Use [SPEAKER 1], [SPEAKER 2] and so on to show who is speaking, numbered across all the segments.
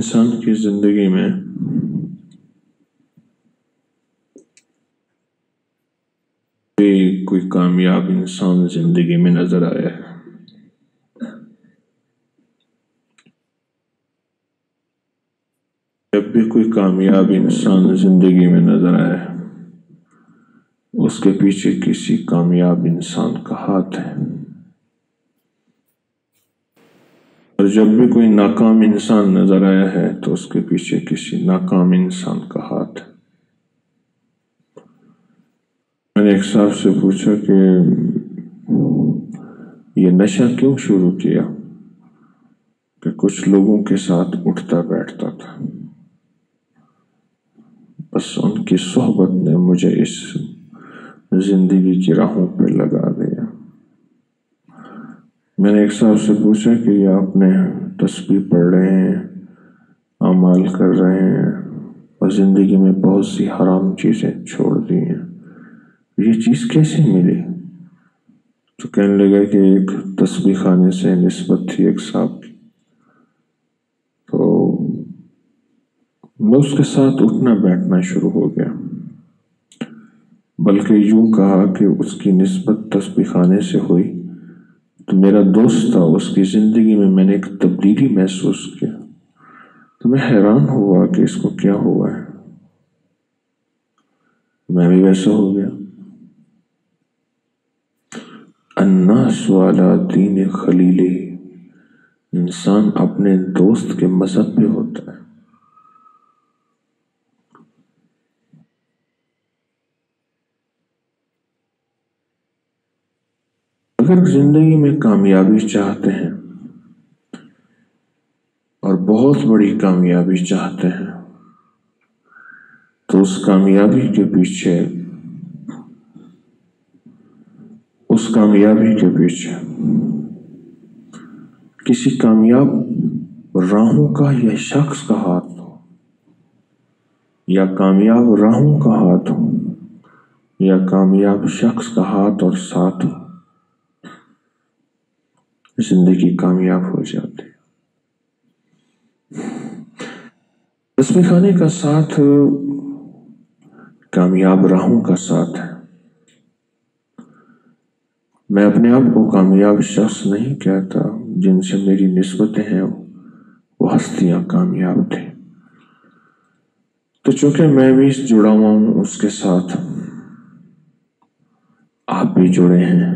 [SPEAKER 1] انسان کی زندگی میں کوئی کامیاب انسان زندگی میں نظر آیا ہے؟ جب بھی کوئی کامیاب انسان زندگی میں نظر آیا ہے اس کے پیچھے کسی کامیاب انسان کا ہاتھ ہے، اور جب بھی کوئی ناکام انسان نظر آیا ہے تو اس کے پیچھے کسی ناکام انسان کا ہاتھ ہے۔ میں نے ایک صاحب سے پوچھا کہ یہ نشہ کیوں شروع کیا؟ کہ کچھ لوگوں کے ساتھ اٹھتا بیٹھتا تھا، بس ان کی صحبت نے مجھے اس زندگی کی راہوں پہ لگا دیا۔ میں نے ایک صاحب سے پوچھا کہ یہ آپ نے تسبیح پڑھ رہے ہیں، اعمال کر رہے ہیں اور زندگی میں بہت سی حرام چیزیں چھوڑ دی ہیں، یہ چیز کیسے ملی؟ تو کہنے لگا کہ ایک تسبیح خانے سے نسبت تھی ایک صاحب کی، تو میں اس کے ساتھ اٹھنا بیٹھنا شروع ہو گیا، بلکہ یوں کہا کہ اس کی نسبت تسبیح خانے سے ہوئی تو میرا دوست تھا، اس کی زندگی میں نے ایک تبدیلی محسوس کیا، تو میں حیران ہوا کہ اس کو کیا ہوا ہے۔ میں بھی ویسا ہو گیا۔ الناس علی دین خلیلہ، انسان اپنے دوست کے مذہب پہ ہوتا ہے۔ اگر زندگی میں کامیابی چاہتے ہیں اور بہت بڑی کامیابی چاہتے ہیں تو اس کامیابی کے پیچھے کسی کامیاب راہوں کا یا شخص کا ہاتھ ہو، یا کامیاب راہوں کا ہاتھ ہو، یا کامیاب شخص کا ہاتھ اور ساتھ ہو، زندگی کامیاب ہو جاتی ہے۔ تسبیح خانے کا ساتھ کامیاب راہوں کا ساتھ ہے۔ میں اپنے آپ کو کامیاب شخص نہیں کہتا، جن سے میری نسبتیں ہیں وہ ہستیاں کامیاب تھیں، تو چونکہ میں بھی جڑا ہوا ہوں اس کے ساتھ، آپ بھی جڑے ہیں،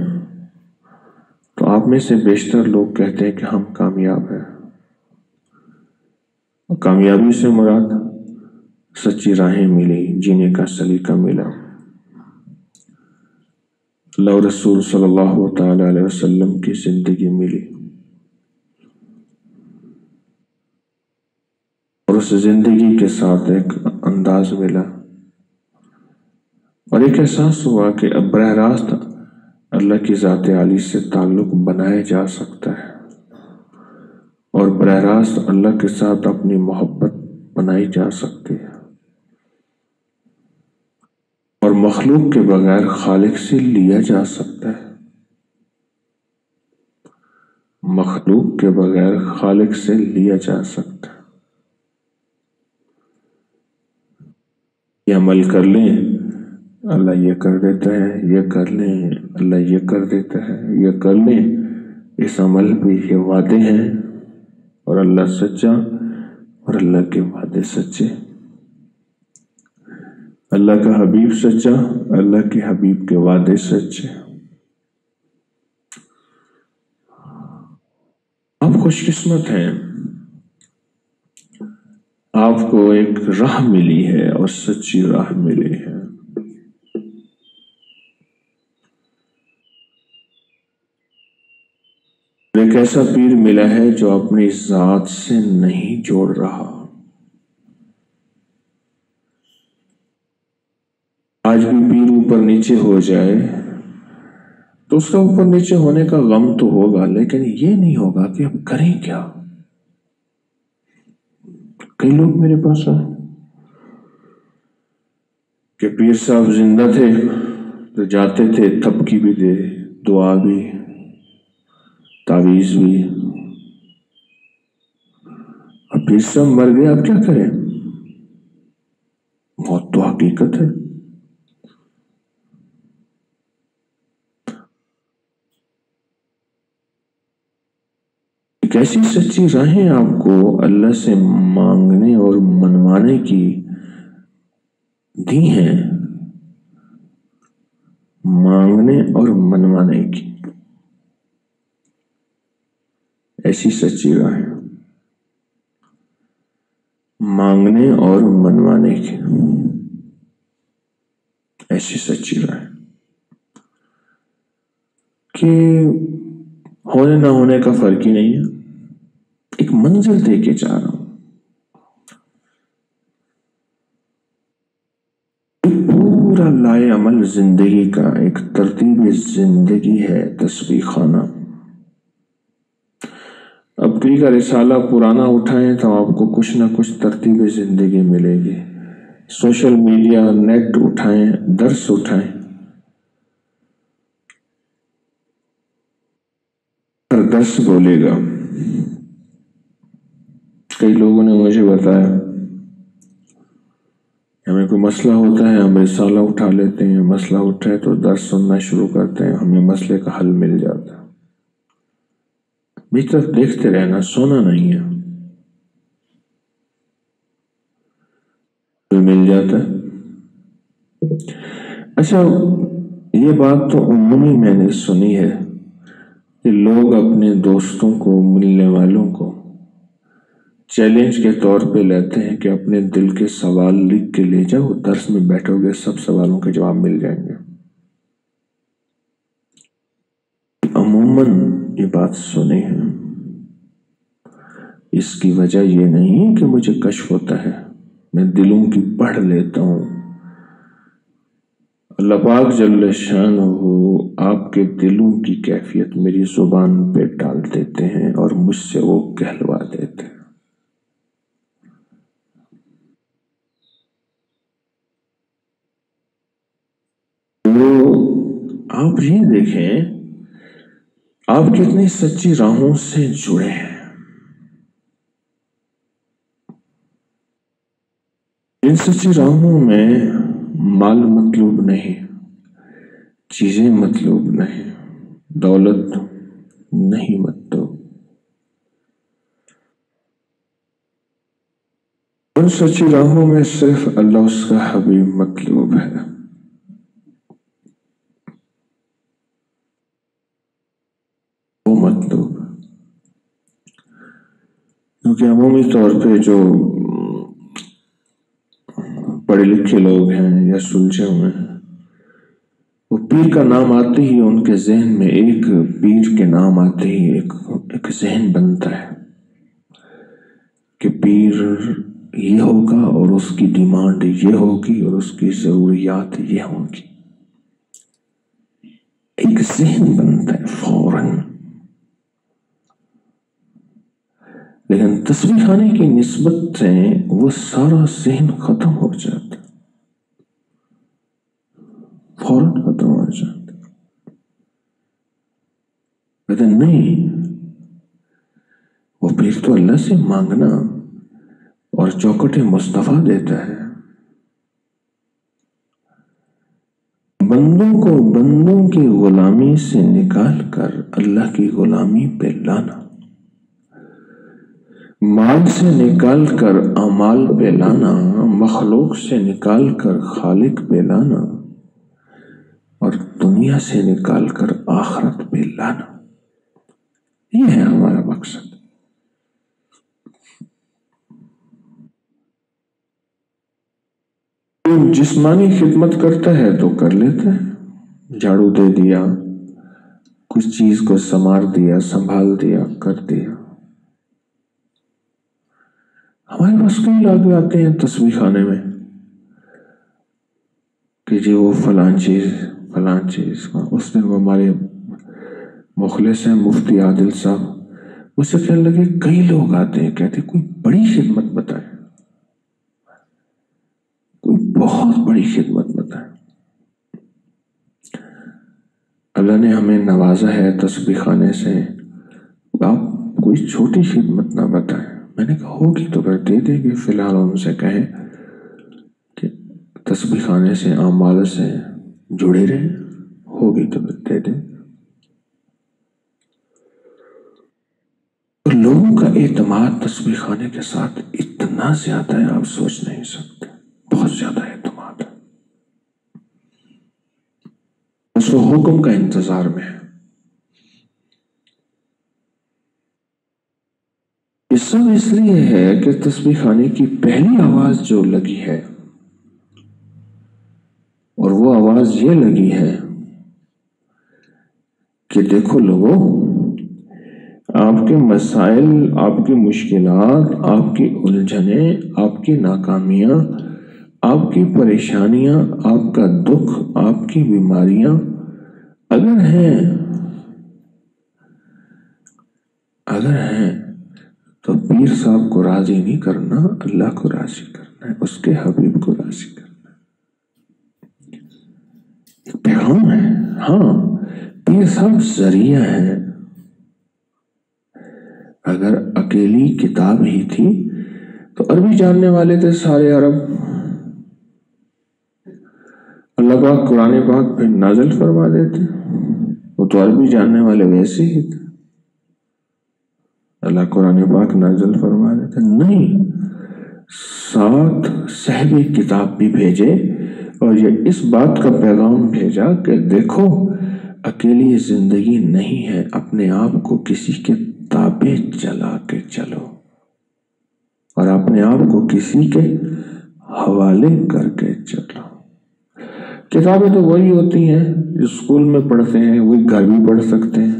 [SPEAKER 1] تو آپ میں سے بیشتر لوگ کہتے ہیں کہ ہم کامیاب ہیں۔ کامیابی سے مراد سچی راہیں ملی، جینے کا سلیقہ ملا، اللہ رسول صلی اللہ تعالی علیہ وسلم کی زندگی ملی، اور اس زندگی کے ساتھ ایک انداز ملا، اور ایک احساس ہوا کہ اب براہ راست اللہ کی ذات عالی سے تعلق بنایا جا سکتا ہے، اور براہ راست اللہ کے ساتھ اپنی محبت بنائی جا سکتی ہے، اور مخلوق کے بغیر خالق سے لیا جا سکتا ہے، مخلوق کے بغیر خالق سے لیا جا سکتا ہے۔ یہ عمل کر لیں اللہ یہ کر دیتا ہے، یہ کر لیں اللہ یہ کر دیتا ہے، یہ کر لیں اس عمل پہ یہ وعدے ہیں، اور اللہ سچا اور اللہ کے وعدے سچے، اللہ کا حبیب سچا، اللہ کے حبیب کے وعدے سچے۔ آپ خوش قسمت ہیں، آپ کو ایک راہ ملی ہے اور سچی راہ ملی ہے۔ ایک ایسا پیر ملا ہے جو اپنی ذات سے نہیں جوڑ رہا۔ آج بھی پیر اوپر نیچے ہو جائے تو اس کا اوپر نیچے ہونے کا غم تو ہوگا، لیکن یہ نہیں ہوگا کہ اب کریں کیا۔ کئی لوگ میرے پاس آئے کہ پیر صاحب زندہ تھے تو جاتے تھے، تھپکی بھی دے، دعا بھی، تعویذ بھی، اب اب پھر سب مر گئے، اب کیا کریں؟ موت تو حقیقت ہے۔ ایک ایسی سچی راہیں آپ کو اللہ سے مانگنے اور منوانے کی دی ہیں، مانگنے اور منوانے کی ایسی سچی راہیں، مانگنے اور منوانے کی ایسی سچی راہیں کہ ہونے نہ ہونے کا فرق ہی نہیں ہے، ایک منزل دے کے جا رہا ہوں۔ پورا لائے عمل زندگی کا ایک ترتیب زندگی ہے تسبیح خانہ۔ اب کئی کا رسالہ پرانا اٹھائیں تو آپ کو کچھ نہ کچھ ترتیب زندگی ملے گی۔ سوشل میڈیا، نیٹ اٹھائیں، درس اٹھائیں، ہر درس بولے گا۔ کئی لوگوں نے مجھے بتایا، ہمیں کوئی مسئلہ ہوتا ہے ہم رسالہ اٹھا لیتے ہیں، مسئلہ اٹھے تو درس سننا شروع کرتے ہیں، ہمیں مسئلے کا حل مل جاتا ہے۔ میری طرف دیکھتے رہنا، سونا نہیں ہے، مل جاتا ہے۔ اچھا، یہ بات تو عمومی میں نے سنی ہے کہ لوگ اپنے دوستوں کو، ملنے والوں کو چیلنج کے طور پہ لیتے ہیں کہ اپنے دل کے سوال لکھ کے لے جاؤ، درس میں بیٹھو گے سب سوالوں کے جواب مل جائیں گے۔ عموماً یہ بات سنی ہے۔ اس کی وجہ یہ نہیں کہ مجھے کشف ہوتا ہے، میں دلوں کی پڑھ لیتا ہوں۔ اللہ پاک جل شانہ آپ کے دلوں کی کیفیت میری زبان پہ ڈال دیتے ہیں اور مجھ سے وہ کہلوا دیتے ہیں۔ آپ یہ دیکھیں آپ کتنی سچی راہوں سے جڑے ہیں۔ ان سچی راہوں میں مال مطلوب نہیں، چیزیں مطلوب نہیں، دولت نہیں مطلوب۔ ان سچی راہوں میں صرف اللہ اس کا حبیب مطلوب ہے۔ وہ مطلوب، کیونکہ عمومی طور پہ جو پڑھے لکھے لوگ ہیں یا سلجھے ہوئے ہیں، وہ پیر کا نام آتے ہی ان کے ذہن میں ایک پیر کے نام آتے ہی ایک ذہن بنتا ہے کہ پیر یہ ہوگا اور اس کی ڈیمانڈ یہ ہوگی اور اس کی ضروریات یہ ہوں گی، ایک ذہن بنتا ہے فوراً۔ لیکن تسبیح خانے کی نسبت سے وہ سارا ذہن ختم ہو جاتا، فوراً ختم ہو جاتا۔ لیکن نہیں، وہ پھر تو اللہ سے مانگنا اور چوکھٹ مصطفیٰ دیتا ہے، بندوں کو بندوں کی غلامی سے نکال کر اللہ کی غلامی پہ لانا، مال سے نکال کر اعمال پہ لانا، مخلوق سے نکال کر خالق پہ لانا اور دنیا سے نکال کر آخرت پہ لانا، یہ ہے ہمارا مقصد۔ جسمانی خدمت کرتا ہے تو کر لیتا ہے، جھاڑو دے دیا، کچھ چیز کو سنوار دیا، سنبھال دیا، کر دیا۔ ہمارے پاس کئی لوگ آتے ہیں تسبیح خانے میں کہ جی وہ فلاں چیز فلاں چیز۔ اس دن وہ ہمارے مخلص ہیں مفتی عادل صاحب، مجھ سے کہنے لگے کئی لوگ آتے ہیں، کہتے کوئی بڑی خدمت بتائے، کوئی بہت بڑی خدمت بتائے۔ اللہ نے ہمیں نوازا ہے تسبیح خانے سے، آپ کوئی چھوٹی خدمت نہ بتائیں۔ میں میں نے کہا ہوگی تو پھر دے دیں گے، فی الحال ان سے کہیں کہ تسبیح خانے سے اعمال سے جڑے رہیں، ہوگی تو پھر دے دیں۔ لوگوں کا اعتماد تسبیح خانے کے ساتھ اتنا زیادہ ہے آپ سوچ نہیں سکتے، بہت زیادہ اعتماد ہے، بس وہ حکم کا انتظار میں ہے۔ یہ سب اس لیے ہے کہ تسبیح خانے کی پہلی آواز جو لگی ہے، اور وہ آواز یہ لگی ہے کہ دیکھو لوگوں، آپ کے مسائل، آپ کی مشکلات، آپ کی الجھنیں، آپ کی ناکامیاں، آپ کی پریشانیاں، آپ کا دکھ، آپ کی بیماریاں اگر ہیں تو پیر صاحب کو راضی نہیں کرنا، اللہ کو راضی کرنا ہے، اس کے حبیب کو راضی کرنا ہے۔ ایک پیغام ہے۔ ہاں، پیر صاحب ذریعہ ہے۔ اگر اکیلی کتاب ہی تھی تو عربی جاننے والے تھے سارے عرب، اللہ پاک قرآن پاک پہ نازل فرما دیتے، وہ تو عربی جاننے والے ویسے ہی تھے، اللہ قرآن پاک نازل فرما دیتے۔ نہیں، ساتھ صاحب کتاب بھی بھیجے اور یہ اس بات کا پیغام بھیجا کہ دیکھو اکیلی زندگی نہیں ہے، اپنے آپ کو کسی کے تابع چلا کے چلو اور اپنے آپ کو کسی کے حوالے کر کے چلو۔ کتابیں تو وہی ہوتی ہیں جو اسکول میں پڑھتے ہیں، وہی گھر بھی پڑھ سکتے ہیں،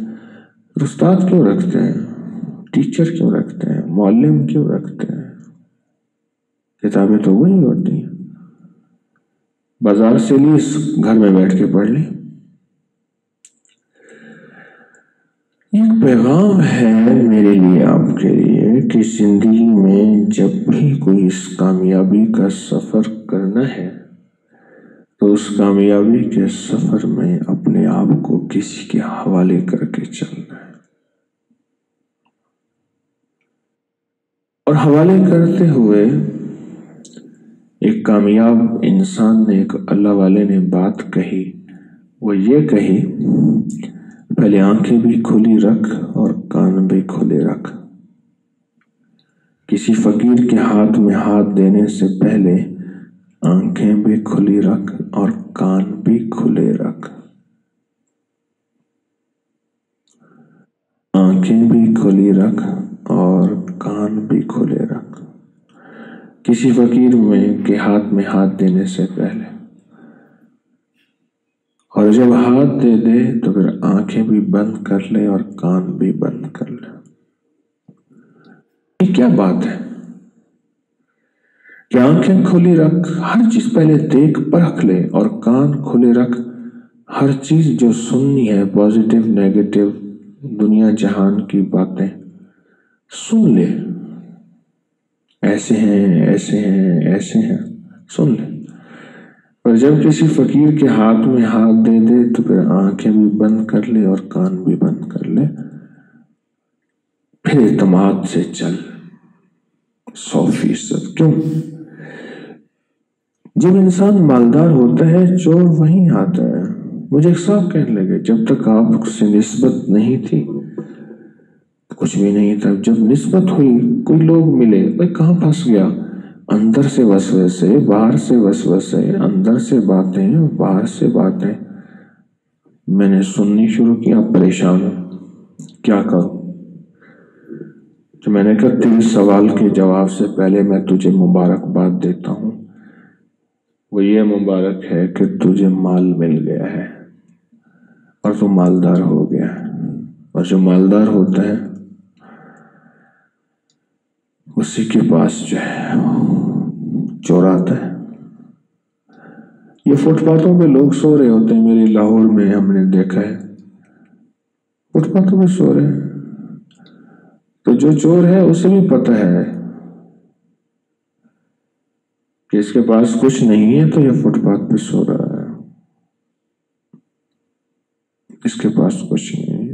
[SPEAKER 1] استاد کیوں رکھتے ہیں، ٹیچر کیوں رکھتے ہیں، معلم کیوں رکھتے ہیں؟ کتابیں تو وہی ہوتی ہیں، بازار سے لی، گھر میں بیٹھ کے پڑھ لی۔ ایک پیغام ہے میرے لیے، آپ کے لیے، کہ زندگی میں جب بھی کوئی اس کامیابی کا سفر کرنا ہے تو اس کامیابی کے سفر میں اپنے آپ کو کسی کے حوالے کر کے چلنا ہے، اور حوالے کرتے ہوئے ایک کامیاب انسان نے، ایک اللہ والے نے بات کہی، وہ یہ کہی، پہلے آنکھیں بھی کھلی رکھ اور کان بھی کھلے رکھ۔ کسی فقیر کے ہاتھ میں ہاتھ دینے سے پہلے آنکھیں بھی کھلی رکھ اور کان بھی کھلے رکھ۔ آنکھیں بھی کھلی رکھ اور کان بھی کھلے رکھ کسی فقیر کے ہاتھ میں ہاتھ دینے سے پہلے، اور جب ہاتھ دے دے تو پھر آنکھیں بھی بند کر لے اور کان بھی بند کر لے۔ یہ کیا بات ہے کہ آنکھیں کھلی رکھ، ہر چیز پہلے دیکھ پرکھ لے، اور کان کھلے رکھ، ہر چیز جو سننی ہے، پازیٹیو نیگیٹو، دنیا جہان کی باتیں سن لے، ایسے ہیں ایسے ہیں ایسے ہیں، سن لے، اور جب کسی فقیر کے ہاتھ میں ہاتھ دے دے تو پھر آنکھیں بھی بند کر لے اور کان بھی بند کر لے، پھر اعتماد سے چل 100%۔ کیوں؟ جب انسان مالدار ہوتا ہے چور وہیں آتا ہے۔ مجھے ایک صاحب کہنے لگے، جب تک آپ سے نسبت نہیں تھی کچھ بھی نہیں تھا، جب نسبت ہوئی، کوئی لوگ ملے، بھائی کہاں پھنس گیا؟ اندر سے وسوسے، باہر سے وسوسے، اندر سے باتیں، باہر سے باتیں، میں نے سننی شروع کیا، پریشان ہوں، کیا کروں؟ تو میں نے کہا تیرے سوال کے جواب سے پہلے میں تجھے مبارکباد دیتا ہوں، وہ یہ مبارک ہے کہ تجھے مال مل گیا ہے اور تو مالدار ہو گیا ہے، اور جو مالدار ہوتا ہے اسی کے پاس جو ہے چور آتا ہے۔ یہ فٹ پاتھوں پہ لوگ سو رہے ہوتے ہیں، میرے لاہور میں ہم نے دیکھا ہے، فٹ پاتھوں پہ سو رہے ہیں، تو جو چور ہے اسے بھی پتہ ہے کہ اس کے پاس کچھ نہیں ہے تو یہ فٹ پاتھ پہ سو رہا ہے، اس کے پاس کچھ نہیں ہے۔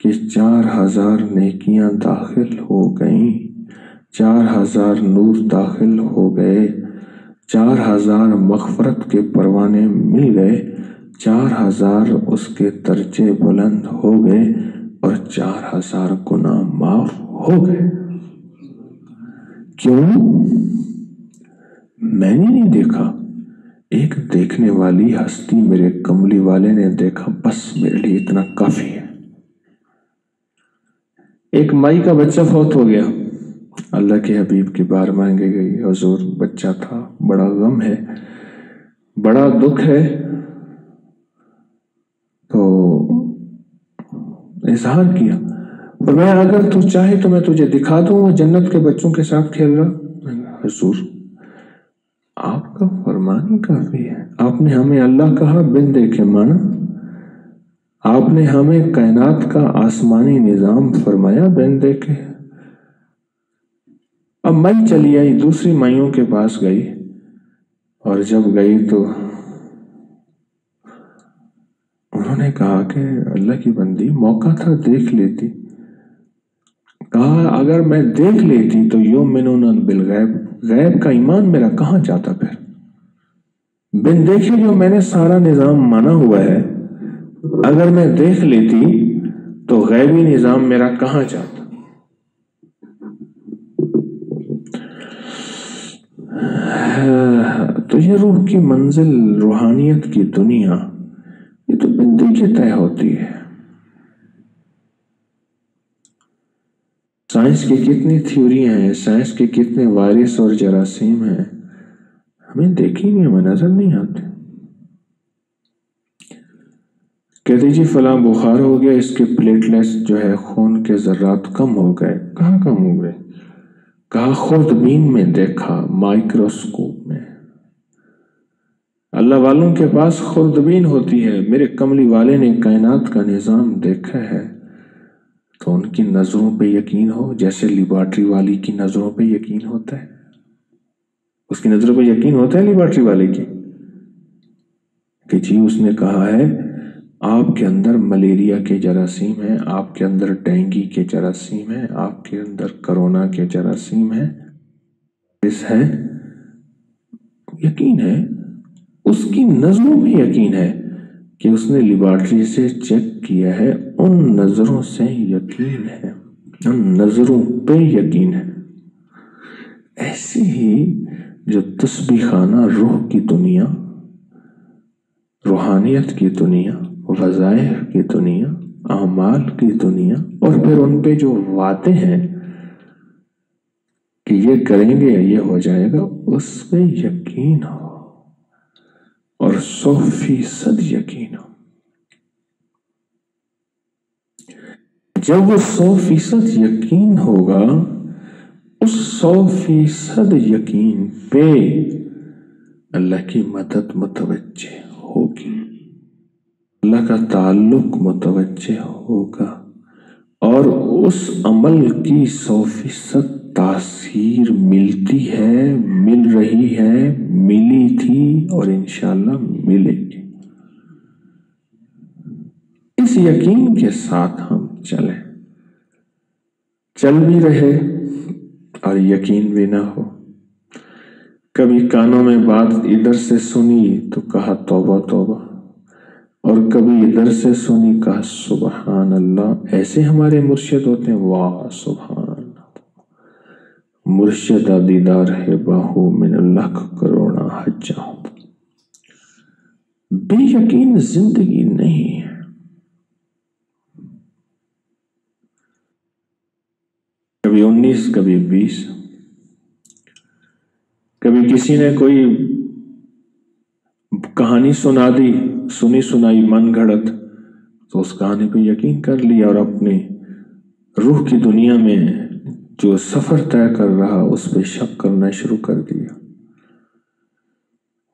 [SPEAKER 1] کہ 4000 نیکیاں داخل ہو گئیں، 4000 نور داخل ہو گئے، 4000 مغفرت کے پروانے مل گئے، 4000 اس کے درجے بلند ہو گئے اور 4000 گناہ معاف ہو گئے۔ کیوں؟ میں نے نہیں دیکھا، ایک دیکھنے والی ہستی میرے کملی والے نے دیکھا، بس میرے لیے اتنا کافی ہے۔ ایک مائی کا بچہ فوت ہو گیا، اللہ کے حبیب کی بار مانگے گئی، حضور بچہ تھا، بڑا غم ہے، بڑا دکھ ہے، تو اظہار کیا، فرمایا اگر تو چاہے تو میں تجھے دکھا دوں وہ جنت کے بچوں کے ساتھ کھیل رہا۔ حضور آپ کا فرمان ہی کافی ہے، آپ نے ہمیں اللہ کہا بن دیکھے مانا، آپ نے ہمیں کائنات کا آسمانی نظام فرمایا بن دیکھے۔ اب مائی چلی آئی، دوسری مائیوں کے پاس گئی، اور جب گئی تو انہوں نے کہا کہ اللہ کی بندی موقع تھا دیکھ لیتی، کہا اگر میں دیکھ لیتی تو یؤمنون بالغیب، غیب کا ایمان میرا کہاں جاتا، پھر بن دیکھے جو میں نے سارا نظام مانا ہوا ہے، اگر میں دیکھ لیتی تو غیبی نظام میرا کہاں جاتا۔ تو یہ روح کی منزل، روحانیت کی دنیا، یہ تو بن دیکھے طے ہوتی ہے۔ سائنس کی کتنی تھیوریاں ہیں، سائنس کے کتنے وائرس اور جراثیم ہیں، ہمیں دیکھی نہیں، ہمیں نظر نہیں آتے۔ کہتے جی فلاں بخار ہو گیا، اس کے پلیٹلیٹس جو ہے خون کے ذرات کم ہو گئے، کہاں کم ہو گئے؟ کہا خوردبین میں دیکھا، مائکروسکوپ میں۔ اللہ والوں کے پاس خوردبین ہوتی ہے، میرے کملی والے نے کائنات کا نظام دیکھا ہے، تو ان کی نظروں پہ یقین ہو جیسے لیبارٹری والی کی نظروں پہ یقین ہوتا ہے۔ اس کی نظروں پہ یقین ہوتا ہے لیبارٹری والے کی، کہ جی اس نے کہا ہے آپ کے اندر ملیریا کے جراثیم ہیں، آپ کے اندر ڈینگی کے جراثیم ہیں، آپ کے اندر کرونا کے جراثیم ہیں، اس ہے یقین ہے، اس کی نظروں پہ یقین ہے کہ اس نے لیبارٹری سے چیک کیا ہے، ان نظروں سے یقین ہے، ان نظروں پہ یقین ہے۔ ایسی ہی جو تسبیح خانہ روح کی دنیا، روحانیت کی دنیا، وظائف کی دنیا، اعمال کی دنیا، اور پھر ان پہ جو وعدے ہیں کہ یہ کریں گے یہ ہو جائے گا، اس پہ یقین ہو اور 100% یقین ہو۔ جب وہ 100% یقین ہوگا، اس 100% یقین پہ اللہ کی مدد متوجہ ہوگی، اللہ کا تعلق متوجہ ہوگا، اور اس عمل کی 100% تاثیر ملتی ہے، مل رہی ہے، ملی تھی اور انشاءاللہ ملے گی۔ اس یقین کے ساتھ ہم چلیں، چل بھی رہے اور یقین بھی نہ ہو۔ کبھی کانوں میں بات ادھر سے سنی تو کہا توبہ توبہ، اور کبھی ادھر سے سنی کہا سبحان اللہ۔ ایسے ہمارے مرشد ہوتے ہیں، واہ سبحان اللہ، مرشد دیدار ہے باہو من اللہ کروڑا حجہ۔ بے یقین زندگی نہیں ہے۔ کبھی 19، کبھی 20، کبھی کسی نے کوئی کہانی سنا دی، سنی سنائی من گھڑت، تو اس کہانی پہ یقین کر لیا اور اپنی روح کی دنیا میں جو سفر طے کر رہا اس پہ شک کرنا شروع کر دیا۔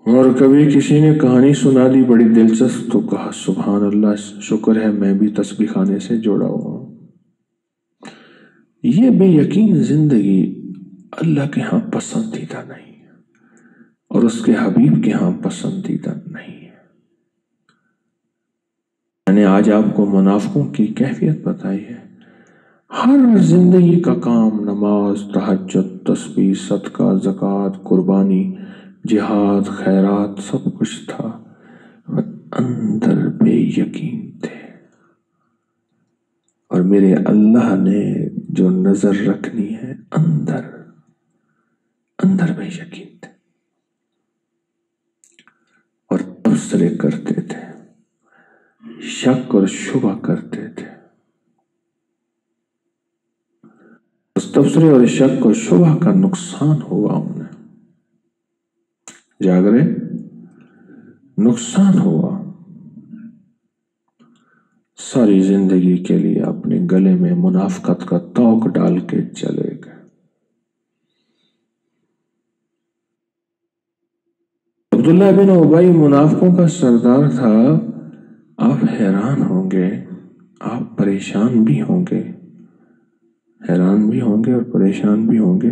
[SPEAKER 1] اور کبھی کسی نے کہانی سنا دی بڑی دلچسپ، تو کہا سبحان اللہ، شکر ہے میں بھی تسبیح خانے سے جڑا ہوا ہوں۔ یہ بے یقین زندگی اللہ کے ہاں پسندیدہ نہیں ہے، اور اس کے حبیب کے ہاں پسندیدہ نہیں ہے۔ میں نے آج آپ کو منافقوں کی کیفیت بتائی ہے۔ ہر زندگی کا کام نماز، تہجد، تسبیح، صدقہ، زکوٰۃ، قربانی، جہاد، خیرات سب کچھ تھا، اور اندر بے یقین تھے۔ اور میرے اللہ نے جو نظر رکھنی ہے اندر بے یقین تھے، اور تبصرے کرتے تھے، شک اور شبہ کرتے تھے۔ اس تبصرے اور شک اور شبہ کا نقصان ہوا انہیں، جاگ رہے، نقصان ہوا۔ ساری زندگی کے لیے اپنے گلے میں منافقت کا طوق ڈال کے چلے گئے۔ عبداللہ بن ابی منافقوں کا سردار تھا۔ آپ حیران ہوں گے، آپ پریشان بھی ہوں گے، حیران بھی ہوں گے اور پریشان بھی ہوں گے۔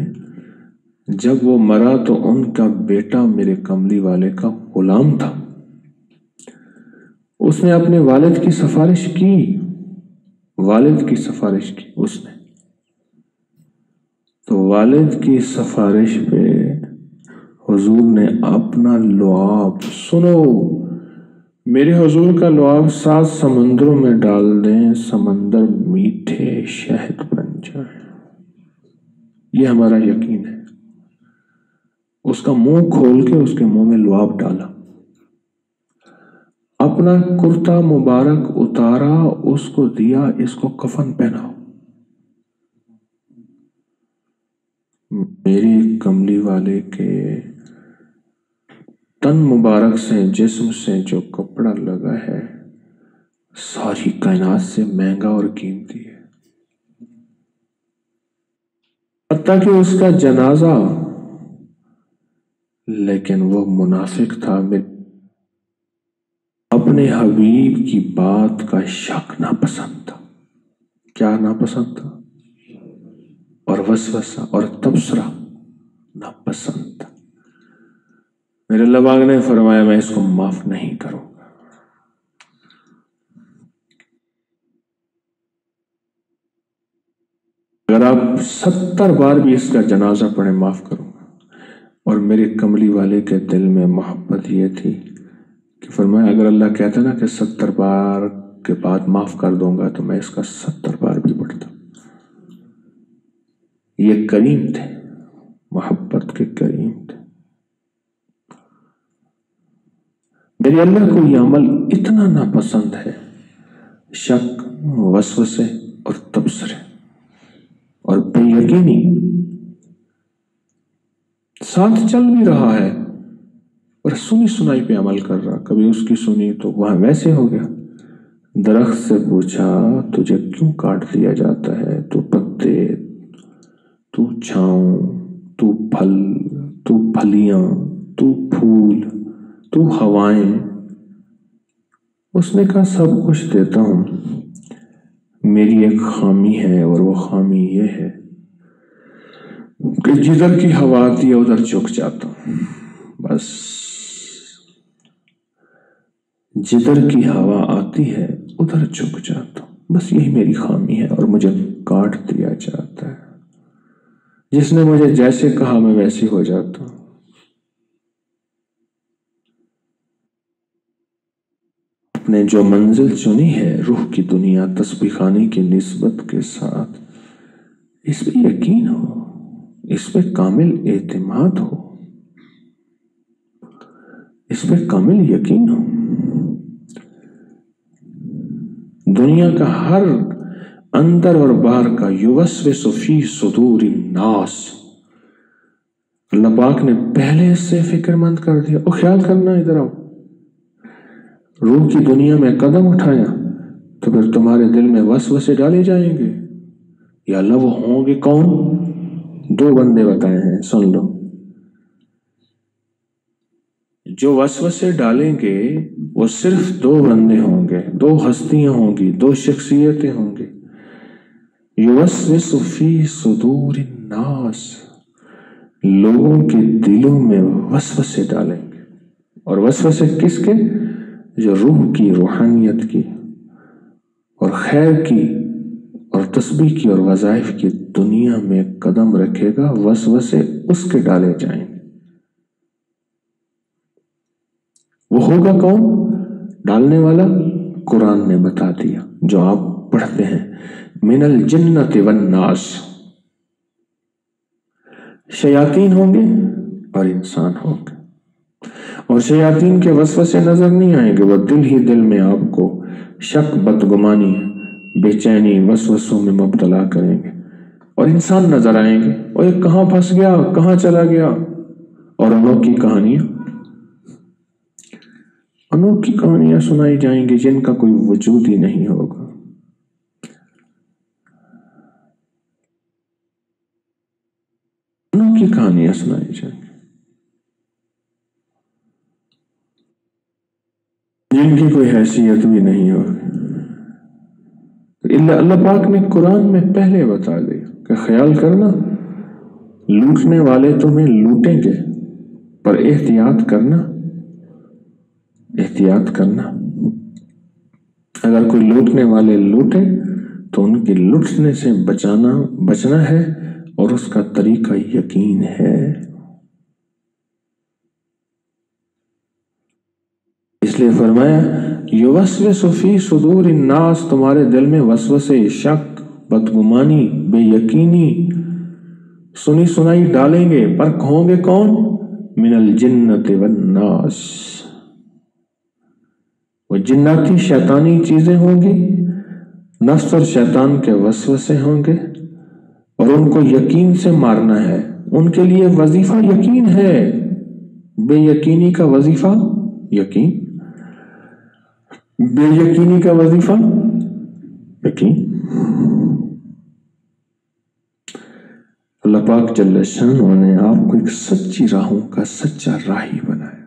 [SPEAKER 1] جب وہ مرا تو ان کا بیٹا میرے کملی والے کا غلام تھا، اس نے اپنے والد کی سفارش کی، والد کی سفارش کی اس نے، تو والد کی سفارش پہ حضور نے اپنا لعاب، سنو میرے حضور کا لعاب 7 سمندروں میں ڈال دیں، سمندر میٹھے شہد بن جائے، یہ ہمارا یقین ہے۔ اس کا منہ کھول کے اس کے منہ میں لعاب ڈالا، اپنا کرتا مبارک اتارا، اس کو دیا، اس کو کفن پہناؤ۔ میرے کملی والے کے تن مبارک سے، جسم سے جو کپڑا لگا ہے ساری کائنات سے مہنگا اور قیمتی ہے، حتیٰ کہ اس کا جنازہ، لیکن وہ منافق تھا، اپنے حبیب کی بات کا شک ناپسند تھا۔ کیا ناپسند تھا؟ اور وسوسہ اور تبصرہ ناپسند تھا۔ میرے اللہ پاک نے فرمایا میں اس کو معاف نہیں کروں گا۔ اگر آپ 70 بار بھی اس کا جنازہ پڑھیں معاف کروں گا۔ اور میرے کملی والے کے دل میں محبت یہ تھی کہ فرمایا اگر اللہ کہتا نا کہ 70 بار کے بعد معاف کر دوں گا تو میں اس کا 70 بار بھی پڑھتا۔ یہ کریم تھے، محبت کے کریم تھے۔ میرے اللہ کو یہ عمل اتنا ناپسند ہے، شک، وسوسے اور تبصرے اور بے یقینی، ساتھ چل بھی رہا ہے اور سنی سنائی پہ عمل کر رہا، کبھی اس کی سنی تو وہاں ویسے ہو گیا۔ درخت سے پوچھا تجھے کیوں کاٹ دیا جاتا ہے؟ تو پتے، تو چھاؤں، تو پھل، تو پھلیاں، تو پھول، تو ہوائیں۔ اس نے کہا سب کچھ دیتا ہوں، میری ایک خامی ہے اور وہ خامی یہ ہے کہ جدھر کی ہوا آتی ہے ادھر جھک جاتا ہوں، بس جدھر کی ہوا آتی ہے ادھر جھک جاتا ہوں، بس یہی میری خامی ہے اور مجھے کاٹ دیا جاتا ہے۔ جس نے مجھے جیسے کہا میں ویسے ہو جاتا ہوں۔ نے جو منزل چنی ہے روح کی دنیا تسبیح خانے کی نسبت کے ساتھ، اس پہ یقین ہو، اس پہ کامل اعتماد ہو، اس پہ کامل یقین ہو۔ دنیا کا ہر اندر اور باہر کا یوسوس فی صدور الناس، اللہ پاک نے پہلے سے فکر مند کر دیا۔ اور خیال کرنا، ادھر آؤ، روح کی دنیا میں قدم اٹھایا تو پھر تمہارے دل میں وسوسے ڈالے جائیں گے۔ یا اللہ وہ ہوں گے کون؟ 2 بندے بتائے ہیں، سن لو۔ جو وسوسے ڈالیں گے وہ صرف 2 بندے ہوں گے، 2 ہستیاں ہوں گی، 2 شخصیتیں ہوں گی۔ یوسوس فی صدور الناس، لوگوں کے دلوں میں وسوسے ڈالیں گے۔ اور وسوسے کس کے؟ جو روح کی، روحانیت کی، اور خیر کی اور تسبیح کی اور وظائف کی دنیا میں قدم رکھے گا، وسوسے اس کے ڈالے جائیں گے۔ وہ ہوگا کون ڈالنے والا؟ قرآن نے بتا دیا، جو آپ پڑھتے ہیں، من الجنت والناس، شیاطین ہوں گے اور انسان ہوں گے، اور شیاطین کے وسوسے نظر نہیں آئیں گے، وہ دل ہی دل میں آپ کو شک، بدگمانی، بے چینی، وسوسوں میں مبتلا کریں گے، اور انسان نظر آئیں گے، اور یہ کہاں پھنس گیا، کہاں چلا گیا، اور انوکھی کہانیاں سنائی جائیں گی جن کا کوئی وجود ہی نہیں ہوگا۔ انوکھی کہانیاں سنائی جائیں گی جن کی کوئی حیثیت بھی نہیں ہوگی۔ اللہ پاک نے قرآن میں پہلے بتا دیا کہ خیال کرنا، لوٹنے والے تمہیں لوٹیں گے، پر احتیاط کرنا، اگر کوئی لوٹنے والے لوٹے تو ان کے لٹنے سے بچنا ہے، اور اس کا طریقہ یقین ہے۔ اس لیے فرمایا یوسوس فی صدور الناس، تمہارے دل میں وسوسے، شک، بدگمانی، بے یقینی، سنی سنائی ڈالیں گے، پر ہوں گے کون؟ من الجنت والناس، وہ جناتی شیطانی چیزیں ہوں گی، نفس اور شیطان کے وسوسے ہوں گے، اور ان کو یقین سے مارنا ہے۔ ان کے لیے وظیفہ یقین ہے، بے یقینی کا وظیفہ یقین، بے یقینی کا وظیفہ یقین۔ اللہ پاک جل شانہ نے آپ کو ایک سچی راہوں کا سچا راہی بنایا۔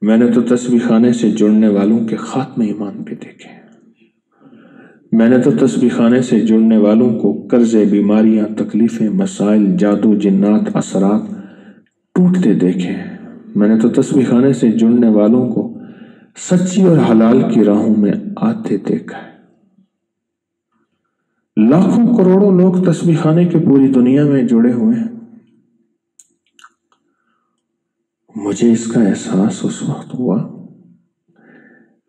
[SPEAKER 1] میں نے تو تسبیح خانے سے جڑنے والوں کے خاتمے ایمان پہ دیکھے، میں نے تو تسبیح خانے سے جڑنے والوں کو قرضے، بیماریاں، تکلیفیں، مسائل، جادو، جنات، اثرات ٹوٹتے دیکھے، میں نے تو تسبیح خانے سے جڑنے والوں کو سچی اور حلال کی راہوں میں آتے دیکھا ہے۔ لاکھوں کروڑوں لوگ تسبیح خانے کے پوری دنیا میں جڑے ہوئے ہیں۔ مجھے اس کا احساس اس وقت ہوا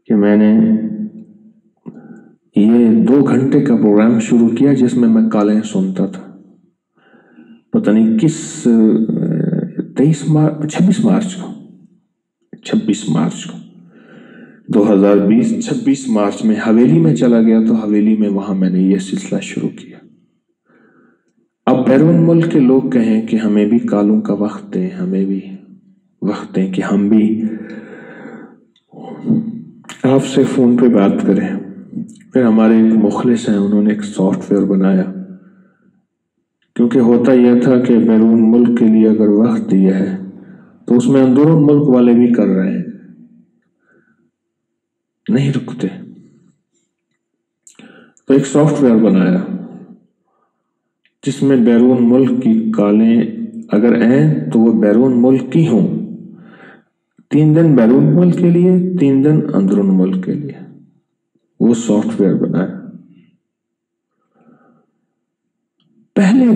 [SPEAKER 1] کہ میں نے یہ 2 گھنٹے کا پروگرام شروع کیا جس میں میں کالیں سنتا تھا، پتہ نہیں کس 26 مارچ کو 2020 26 مارچ میں حویلی میں چلا گیا، تو حویلی میں وہاں میں نے یہ سلسلہ شروع کیا۔ اب بیرون ملک کے لوگ کہیں کہ ہمیں بھی کالوں کا وقت دیں، ہمیں بھی وقت دیں کہ ہم بھی آپ سے فون پہ بات کریں۔ پھر ہمارے ایک مخلص ہیں، انہوں نے ایک سافٹ ویئر بنایا، کیونکہ ہوتا یہ تھا کہ بیرون ملک کے لیے اگر وقت دیا ہے تو اس میں اندرون ملک والے بھی کر رہے ہیں، نہیں رکتے، تو ایک سافٹ ویئر بنایا جس میں بیرون ملک کی کالیں اگر آئیں تو وہ بیرون ملک کی ہوں، 3 دن بیرون ملک کے لیے، 3 دن اندرون ملک کے لیے، وہ سافٹ ویئر بنایا۔ پہلے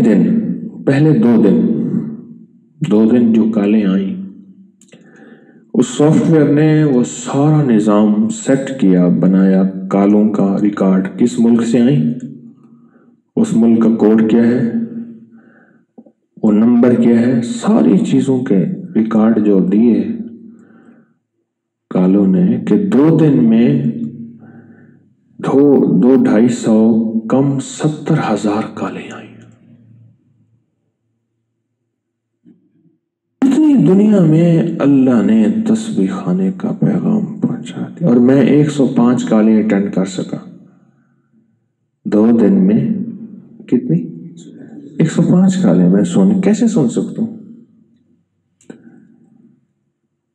[SPEAKER 1] 2 دن جو کالیں آئیں، اس سافٹ ویئر نے وہ سارا نظام سیٹ کیا، بنایا، کالوں کا ریکارڈ کس ملک سے آئیں، اس ملک کا کوڈ کیا ہے، وہ نمبر کیا ہے، ساری چیزوں کے ریکارڈ جو دیے کالوں نے کہ 2 دن میں 200-250 کم 70,000 کالیں آئیں۔ اتنی دنیا میں اللہ نے تسبیح خانے کا پیغام پہنچا دیا، اور میں 105 کالیں اٹینڈ کر سکا 2 دن میں۔ کتنی؟ 105 کالیں میں کیسے سن سکتا ہوں؟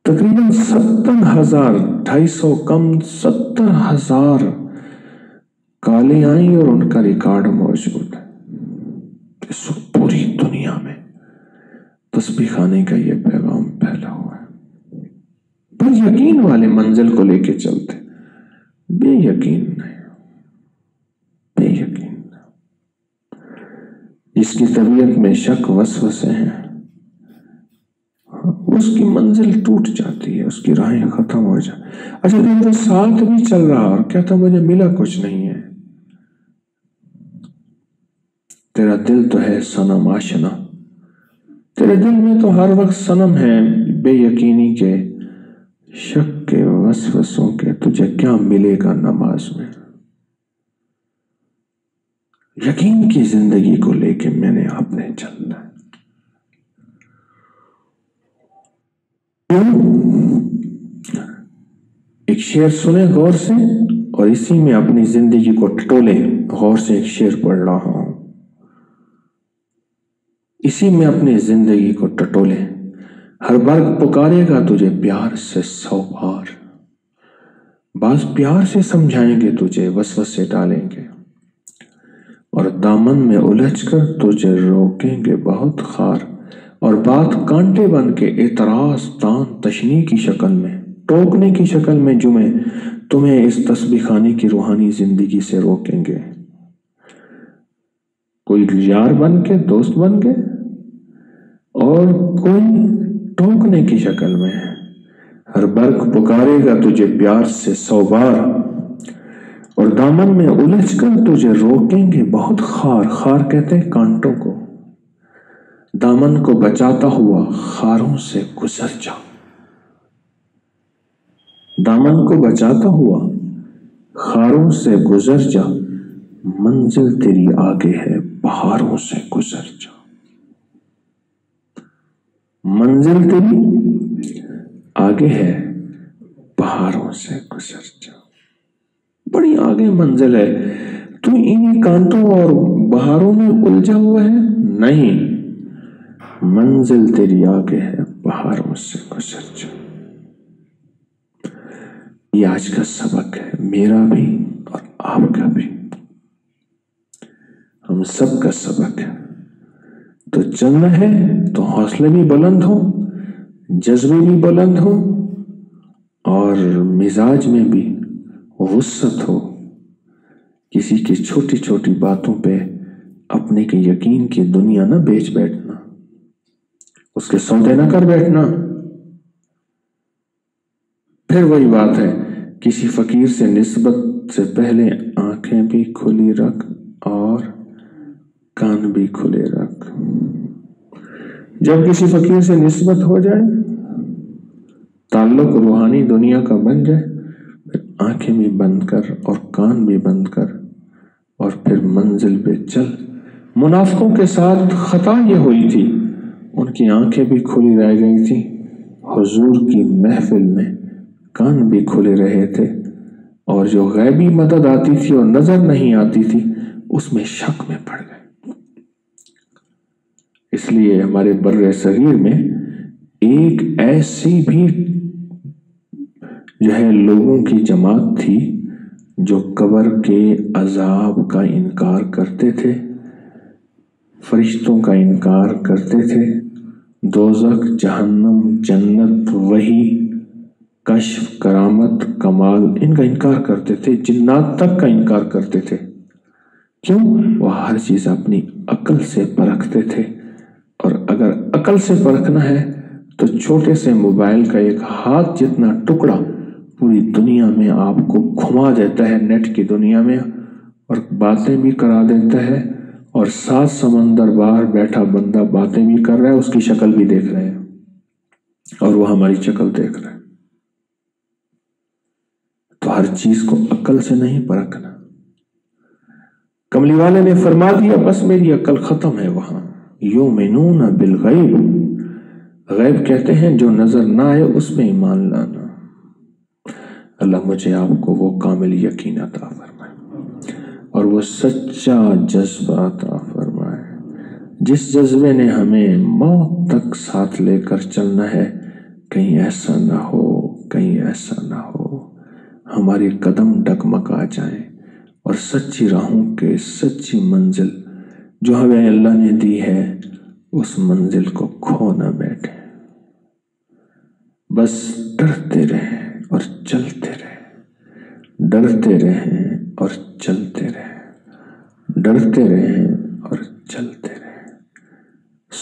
[SPEAKER 1] تقریباً 70,000، 250 کم 70,000 کالیں آئیں، اور ان کا ریکارڈ موجود ہے۔ اس پوری دنیا میں تسبیح خانے کا یہ پیغام پھیلا ہوا ہے۔ پر یقین والے منزل کو لے کے چلتے، بے یقین نہیں۔ جس کی طبیعت میں شک وسوسے ہیں، اس کی منزل ٹوٹ جاتی ہے، اس کی راہیں ختم ہو جاتی۔ اچھا دن تو ساتھ بھی چل رہا اور کہتا مجھے ملا کچھ نہیں ہے۔ تیرا دل تو ہے صنم آشنا، تیرے دل میں تو ہر وقت صنم ہے بے یقینی کے، شک کے وسوسوں کے، تجھے کیا ملے گا نماز میں؟ یقین کی زندگی کو لے کے میں نے اپنے چلنا ہے۔ ایک شعر سنے غور سے اور اسی میں اپنی زندگی کو ٹٹولے۔ غور سے ایک شعر پڑھ رہا ہوں، اسی میں اپنی زندگی کو ٹٹولے۔ ہر برگ پکارے گا تجھے پیار سے 100 بار، بعض پیار سے سمجھائیں گے تجھے، وسوسے ڈالیں گے اور دامن میں الجھ کر تجھے روکیں گے بہت خار، اور بات کانٹے بن کے اعتراض تان تشنی کی شکل میں، ٹوکنے کی شکل میں جمیں تمہیں اس تسبیح خانے کی روحانی زندگی سے روکیں گے۔ کوئی یار بن کے دوست بن کے اور کوئی ٹوکنے کی شکل میں، ہر برگ پکارے گا تجھے پیار سے 100 بار، اور دامن میں الجھ کر تجھے روکیں گے بہت خار۔ خار کہتے ہیں کانٹوں کو۔ دامن کو بچاتا ہوا خاروں سے گزر جا، دامن کو بچاتا ہوا خاروں سے گزر جا، منزل تیری آگے ہے پہاڑوں سے گزر جا، منزل تیری آگے ہے پہاڑوں سے گزر جا۔ بڑی آگے منزل ہے، تو انہی کانٹوں اور بہاروں میں الجھا ہوا ہے؟ نہیں، منزل تیری آگے ہے پہاڑوں سے گزر جا۔ یہ آج کا سبق ہے، میرا بھی اور آپ کا بھی، ہم سب کا سبق ہے۔ تو چلنا ہے تو حوصلے بھی بلند ہو، جذبے بھی بلند ہو، اور مزاج میں بھی وسعت ہو۔ کسی کی چھوٹی چھوٹی باتوں پہ اپنے کے یقین کی دنیا نہ بیچ بیٹھنا، اس کے سودے نہ کر بیٹھنا۔ پھر وہی بات ہے، کسی فقیر سے نسبت سے پہلے آنکھیں بھی کھلی رکھ اور کان بھی کھلے رکھ۔ جب کسی فقیر سے نسبت ہو جائے، تعلق روحانی دنیا کا بن جائے، پھر آنکھیں بھی بند کر اور کان بھی بند کر اور پھر منزل پہ چل۔ منافقوں کے ساتھ خطا یہ ہوئی تھی، ان کی آنکھیں بھی کھلی رہ گئی تھی، حضور کی محفل میں کان بھی کھلے رہے تھے، اور جو غیبی مدد آتی تھی اور نظر نہیں آتی تھی اس میں شک میں پڑ گئے۔ اس لیے ہمارے بر صغیر میں ایک ایسی بھی جو ہے لوگوں کی جماعت تھی جو قبر کے عذاب کا انکار کرتے تھے، فرشتوں کا انکار کرتے تھے، دوزخ، جہنم، جنت، وحی، کشف، کرامت، کمال، ان کا انکار کرتے تھے، جنات تک کا انکار کرتے تھے۔ کیوں؟ وہ ہر چیز اپنی عقل سے پرکھتے تھے، اور اگر عقل سے پرکھنا ہے تو چھوٹے سے موبائل کا ایک ہاتھ جتنا ٹکڑا پوری دنیا میں آپ کو گھما دیتا ہے، نیٹ کی دنیا میں، اور باتیں بھی کرا دیتا ہے، اور 7 سمندر باہر بیٹھا بندہ باتیں بھی کر رہا ہے، اس کی شکل بھی دیکھ رہے ہیں اور وہ ہماری شکل دیکھ رہے ہیں۔ تو ہر چیز کو عقل سے نہیں پرکھنا۔ کملی والے نے فرما دیا بس میری عقل ختم ہے وہاں۔ یؤمنون بالغیب، غیب کہتے ہیں جو نظر نہ آئے اس میں ایمان لانا۔ اللہ مجھے آپ کو وہ کامل یقین عطا فرمائے اور وہ سچا جذبہ عطا فرمائے، جس جذبے نے ہمیں موت تک ساتھ لے کر چلنا ہے۔ کہیں ایسا نہ ہو، کہیں ایسا نہ ہو ہماری قدم ڈگمگا جائیں اور سچی راہوں کے سچی منزل جو ہمیں اللہ نے دی ہے اس منزل کو کھو نہ بیٹھے۔ بس ڈرتے رہیں اور چلتے رہیں، ڈرتے رہیں اور چلتے رہیں، ڈرتے رہیں اور چلتے رہیں۔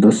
[SPEAKER 1] 10